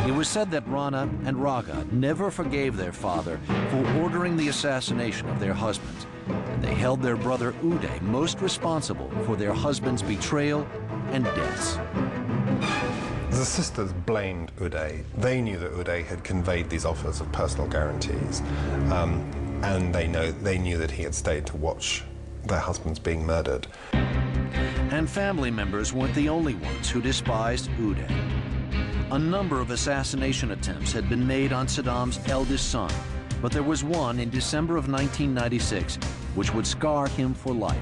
It was said that Rana and Raga never forgave their father for ordering the assassination of their husbands, and they held their brother Uday most responsible for their husband's betrayal and deaths. The sisters blamed Uday. They knew that Uday had conveyed these offers of personal guarantees, and they knew that he had stayed to watch their husbands being murdered. And family members weren't the only ones who despised Uday. A number of assassination attempts had been made on Saddam's eldest son, but there was one in December of 1996 which would scar him for life.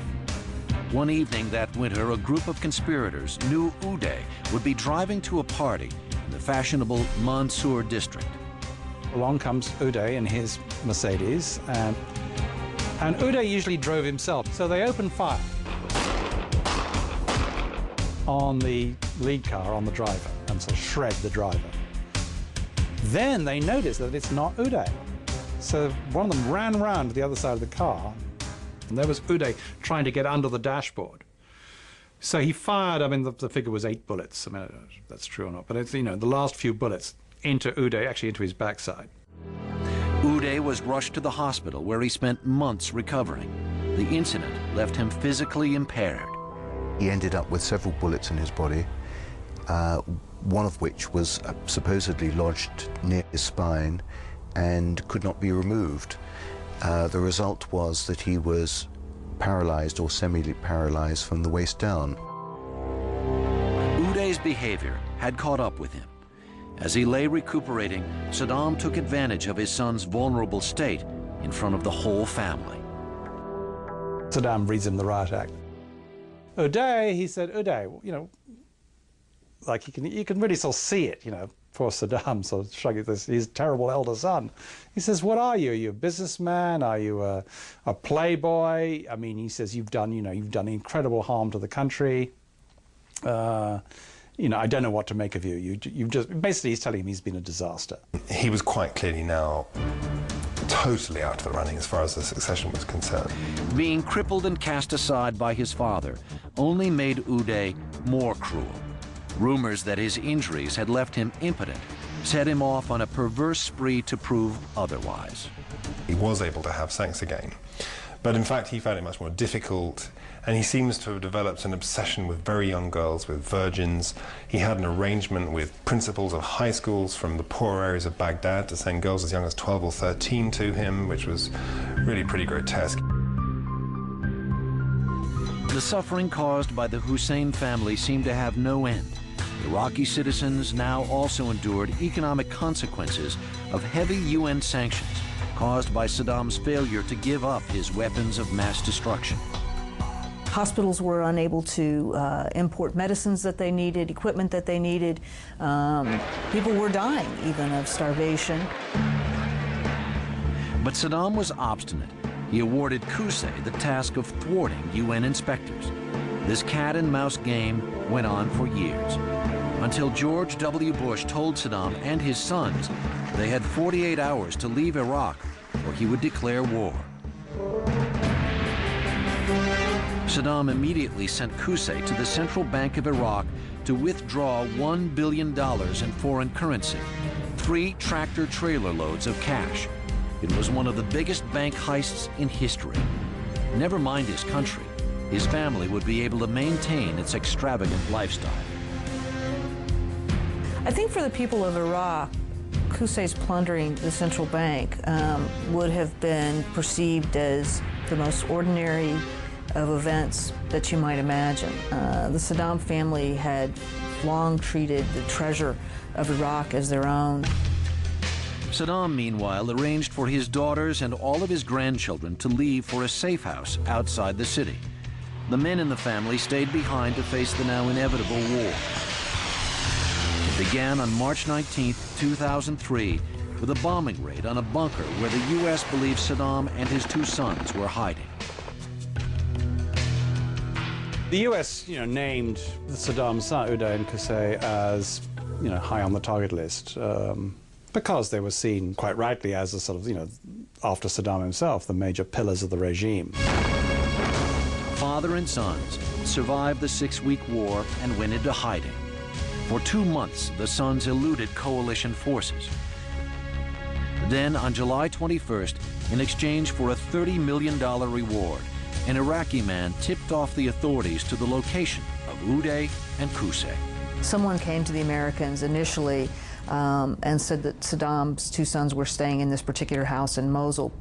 One evening that winter, a group of conspirators knew Uday would be driving to a party in the fashionable Mansour district. Along comes Uday in his Mercedes, and Uday usually drove himself, so they opened fire on the lead car, on the driver, and sort of shred the driver. Then they noticed that it's not Uday. So one of them ran round to the other side of the car, and there was Uday trying to get under the dashboard. So he fired, I mean, the figure was 8 bullets. I mean, I don't know if that's true or not, but it's, you know, the last few bullets into Uday, actually into his backside. Uday was rushed to the hospital where he spent months recovering. The incident left him physically impaired. He ended up with several bullets in his body, one of which was supposedly lodged near his spine and could not be removed. The result was that he was paralyzed or semi-paralyzed from the waist down. Uday's behavior had caught up with him. As he lay recuperating, Saddam took advantage of his son's vulnerable state in front of the whole family. Saddam reads him the riot act. Uday, he said, Uday, you know, like you can really sort of see it, you know, poor Saddam sort of shrugging his terrible elder son. He says, what are you? Are you a businessman? Are you a playboy? I mean, he says, you've done incredible harm to the country. You know, I don't know what to make of you. You've just, basically he's telling him he's been a disaster. He was quite clearly now totally out of the running as far as the succession was concerned. Being crippled and cast aside by his father only made Uday more cruel. Rumors that his injuries had left him impotent set him off on a perverse spree to prove otherwise. He was able to have sex again, but in fact he found it much more difficult, and he seems to have developed an obsession with very young girls, with virgins. He had an arrangement with principals of high schools from the poorer areas of Baghdad to send girls as young as 12 or 13 to him, which was really pretty grotesque. The suffering caused by the Hussein family seemed to have no end. Iraqi citizens now also endured economic consequences of heavy UN sanctions caused by Saddam's failure to give up his weapons of mass destruction. Hospitals were unable to import medicines that they needed, equipment that they needed. People were dying even of starvation. But Saddam was obstinate. He awarded Qusay the task of thwarting UN inspectors. This cat-and-mouse game went on for years, until George W. Bush told Saddam and his sons they had 48 hours to leave Iraq or he would declare war. Saddam immediately sent Qusay to the Central Bank of Iraq to withdraw $1 billion in foreign currency, 3 tractor-trailer loads of cash. It was one of the biggest bank heists in history. Never mind his country, his family would be able to maintain its extravagant lifestyle. I think for the people of Iraq, Qusay's plundering the central bank would have been perceived as the most ordinary of events that you might imagine. The Saddam family had long treated the treasure of Iraq as their own. Saddam, meanwhile, arranged for his daughters and all of his grandchildren to leave for a safe house outside the city. The men in the family stayed behind to face the now inevitable war. It began on March 19, 2003, with a bombing raid on a bunker where the U.S. believed Saddam and his 2 sons were hiding. The U.S., named Saddam's son, Uday and Qusay, as, high on the target list because they were seen, quite rightly, as a sort of, after Saddam himself, the major pillars of the regime. Father and sons survived the 6-week war and went into hiding. For 2 months, the sons eluded coalition forces. Then, on July 21st, in exchange for a $30 million reward, an Iraqi man tipped off the authorities to the location of Uday and Qusay. Someone came to the Americans initially and said that Saddam's 2 sons were staying in this particular house in Mosul.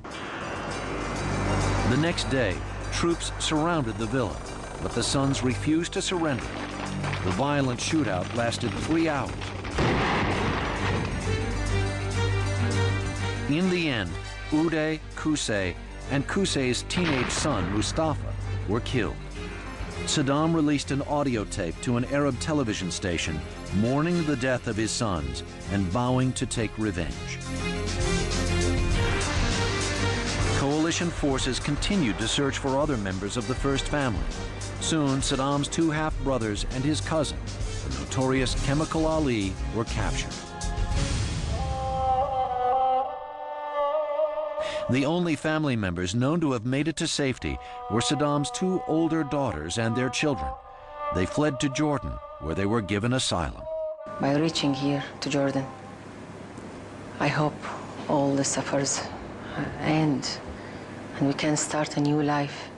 The next day, troops surrounded the villa, but the sons refused to surrender. The violent shootout lasted 3 hours. In the end, Uday, Qusay, and Qusay's teenage son, Mustafa, were killed. Saddam released an audio tape to an Arab television station mourning the death of his sons and vowing to take revenge. Coalition forces continued to search for other members of the first family. Soon, Saddam's 2 half-brothers and his cousin, the notorious Chemical Ali, were captured. The only family members known to have made it to safety were Saddam's 2 older daughters and their children. They fled to Jordan, where they were given asylum. By reaching here to Jordan, I hope all the suffers end and we can start a new life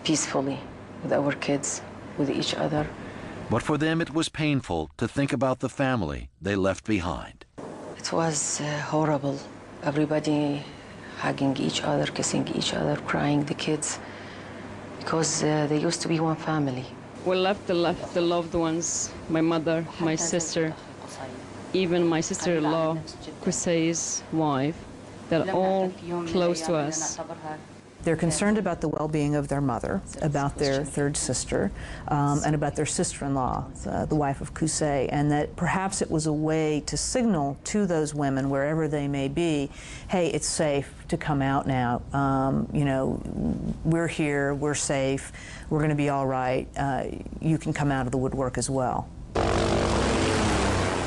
peacefully with our kids, with each other. But for them, it was painful to think about the family they left behind. It was horrible. Everybody hugging each other, kissing each other, crying, the kids, because they used to be one family. We left the loved ones, my mother, my sister, even my sister-in-law, Qusay's wife. They're all close to us. They're concerned about the well-being of their mother, about their 3rd sister, and about their sister-in-law, the wife of Qusay, and that perhaps it was a way to signal to those women, wherever they may be, hey, it's safe to come out now. You know, we're here, we're safe, we're going to be all right. You can come out of the woodwork as well.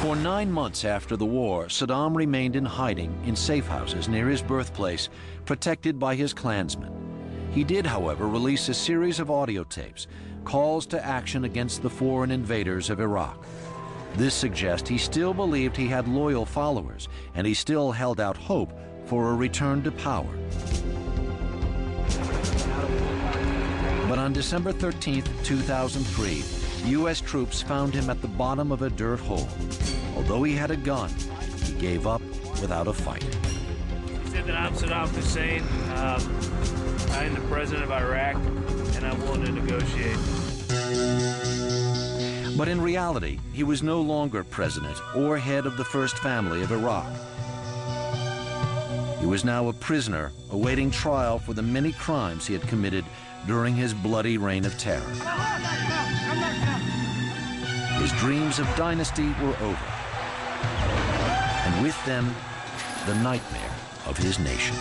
For 9 months after the war, Saddam remained in hiding in safe houses near his birthplace, protected by his Klansmen. He did, however, release a series of audio tapes, calls to action against the foreign invaders of Iraq. This suggests he still believed he had loyal followers, and he still held out hope for a return to power. But on December 13, 2003, U.S. troops found him at the bottom of a dirt hole. Although he had a gun, he gave up without a fight. He said that I'm Saddam Hussein. I am the president of Iraq, and I'm willing to negotiate. But in reality, he was no longer president or head of the first family of Iraq. He was now a prisoner awaiting trial for the many crimes he had committed during his bloody reign of terror. His dreams of dynasty were over, and with them, the nightmare of his nation.